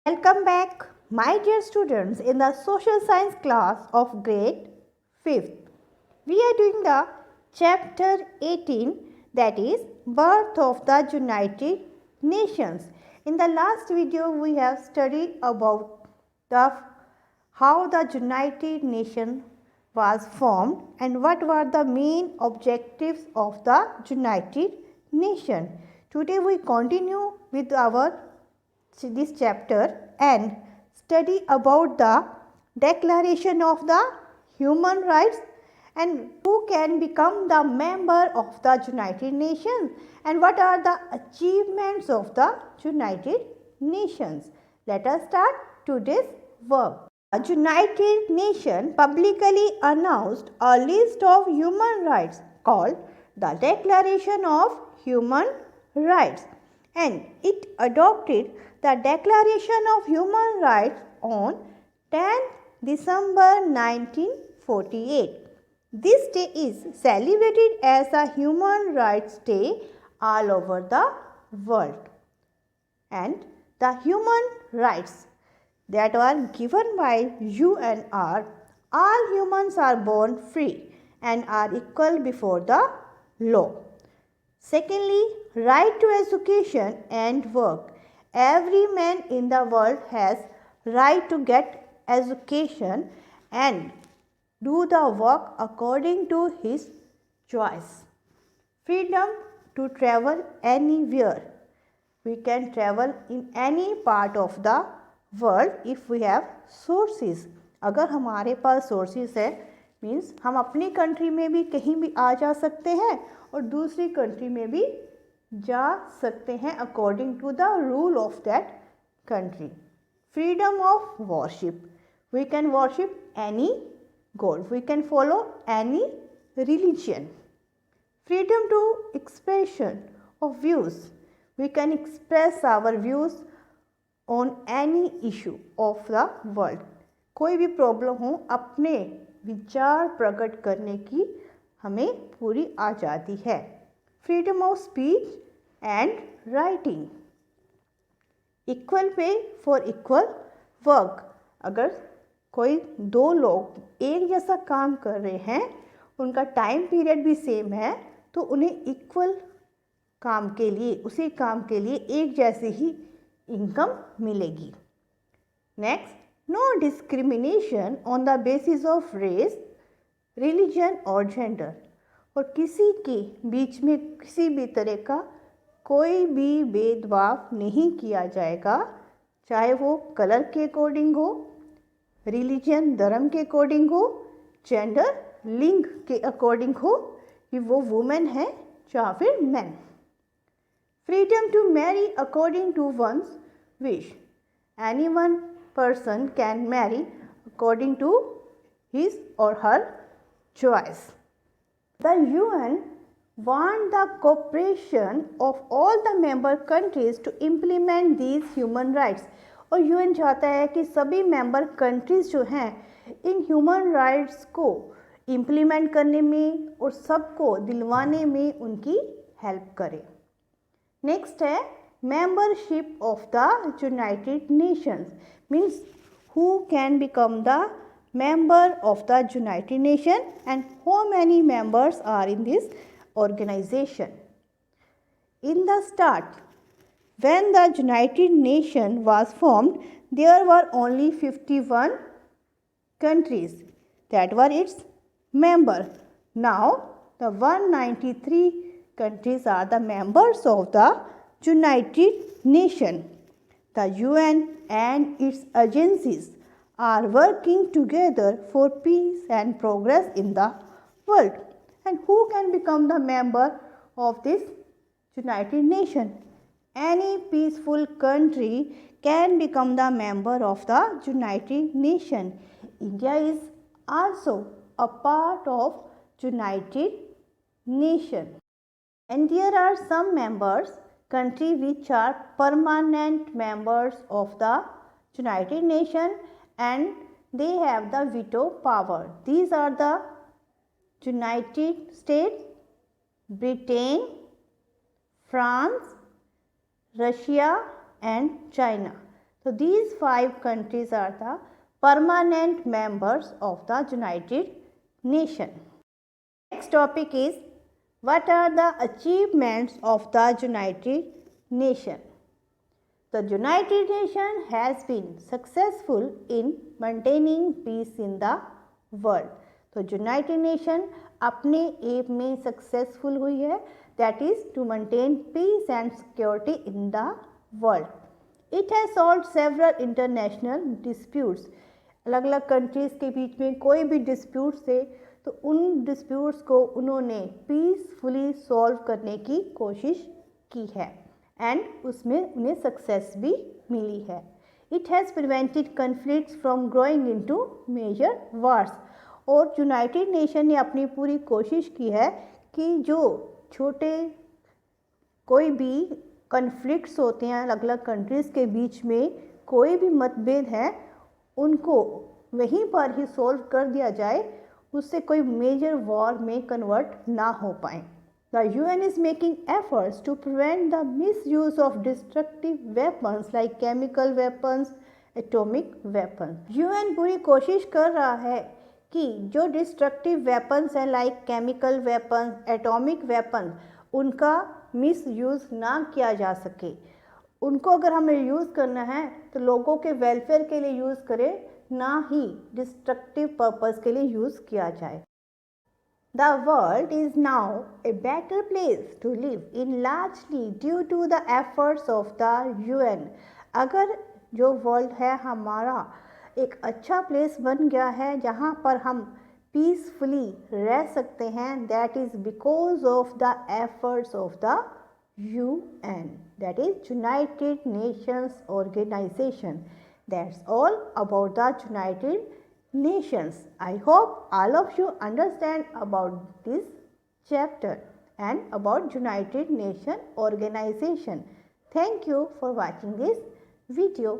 Welcome back, my dear students, in the social science class of grade 5th. We are doing the chapter 18, that is Birth of the United Nations. In the last video, we have studied about how the United Nations was formed and what were the main objectives of the United Nations. Today we continue with this chapter and study about the Declaration of the Human Rights and who can become the member of the United Nations and what are the achievements of the United Nations. Let us start today's work. The United Nations publicly announced a list of human rights called the Declaration of Human Rights, and it adopted the Declaration of Human Rights on 10 December 1948. This day is celebrated as a Human Rights Day all over the world. And the human rights that are given by UN are: all humans are born free and are equal before the law. Secondly, right to education and work. Every man in the world has right to get education and do the work according to his choice. Freedom to travel anywhere. We can travel in any part of the world if we have sources. अगर हमारे पास sources है means हम अपनी country में भी कहीं भी आ जा सकते हैं और दूसरी कंट्री में भी जा सकते हैं according to the rule of that country. Freedom of worship. We can worship any god. We can follow any religion. Freedom to expression of views. We can express our views on any issue of the world. कोई भी problem हो अपने विचार प्रकट करने की हमें पूरी आज़ादी है. Freedom of speech and writing. Equal pay for equal work. अगर कोई दो लोग एक जैसा काम कर रहे हैं, उनका टाइम पीरियड भी सेम है, तो उन्हें इक्वल काम के लिए, उसी काम के लिए एक जैसे ही इनकम मिलेगी. Next, no discrimination on the basis of race, religion और जेंडर. और किसी के बीच में किसी भी तरह का कोई भी भेदभाव नहीं किया जाएगा, चाहे वो कलर के अकॉर्डिंग हो, रिलीजन धर्म के अकॉर्डिंग हो, जेंडर लिंग के अकॉर्डिंग हो कि वो वुमेन है या फिर man. Freedom to marry according to one's wish. Any one person can marry according to his or her choice. The UN want the cooperation of all the member countries to implement these human rights. और UN चाहता है कि सभी member countries जो हैं in human rights को implement करने में और सबको दिलवाने में उनकी हेल्प करें. नेक्स्ट है membership of the United Nations. Means who can become the member of the United Nations and how many members are in this organization. In the start, when the United Nations was formed, there were only 51 countries that were its members. Now, the 193 countries are the members of the United Nations. The UN and its agencies are working together for peace and progress in the world. And who can become the member of this United Nations? Any peaceful country can become the member of the United Nations. India is also a part of United Nations. And there are some countries which are permanent members of the United Nations and they have the veto power. These are the United States, Britain, France, Russia and China. So these 5 countries are the permanent members of the United Nations. Next topic is, what are the achievements of the United Nations? The United Nations has been successful in maintaining peace in the world. तो United Nation अपने aim में successful हुई है, that is to maintain peace and security in the world. It has solved several international disputes. अलग अलग countries के बीच में कोई भी डिस्प्यूट्स थे तो उन डिस्प्यूट्स को उन्होंने पीसफुली सॉल्व करने की कोशिश की है एंड उसमें उन्हें सक्सेस भी मिली है. It has prevented conflicts from growing into major wars. और यूनाइटेड नेशन ने अपनी पूरी कोशिश की है कि जो छोटे कोई भी कन्फ्लिक्ट्स होते हैं अलग अलग कंट्रीज़ के बीच में, कोई भी मतभेद है उनको वहीं पर ही सॉल्व कर दिया जाए, उससे कोई मेजर वॉर में कन्वर्ट ना हो पाए. The UN is making efforts to prevent the misuse of destructive weapons like chemical weapons, atomic weapons. UN पूरी कोशिश कर रहा है कि जो डिस्ट्रक्टिव वेपन्स हैं like chemical weapons, atomic weapons, उनका मिसयूज़ ना किया जा सके. उनको अगर हमें यूज़ करना है तो लोगों के वेलफेयर के लिए यूज़ करें, ना ही डिस्ट्रक्टिव पर्पस के लिए यूज़ किया जाए. The world is now a better place to live in largely due to the efforts of the UN. अगर जो वर्ल्ड है हमारा एक अच्छा प्लेस बन गया है जहाँ पर हम पीसफुली रह सकते हैं, that is because of the efforts of the UN, that is United Nations Organization. That's all about the United Nations. I hope all of you understand about this chapter and about United Nations Organization. Thank you for watching this video.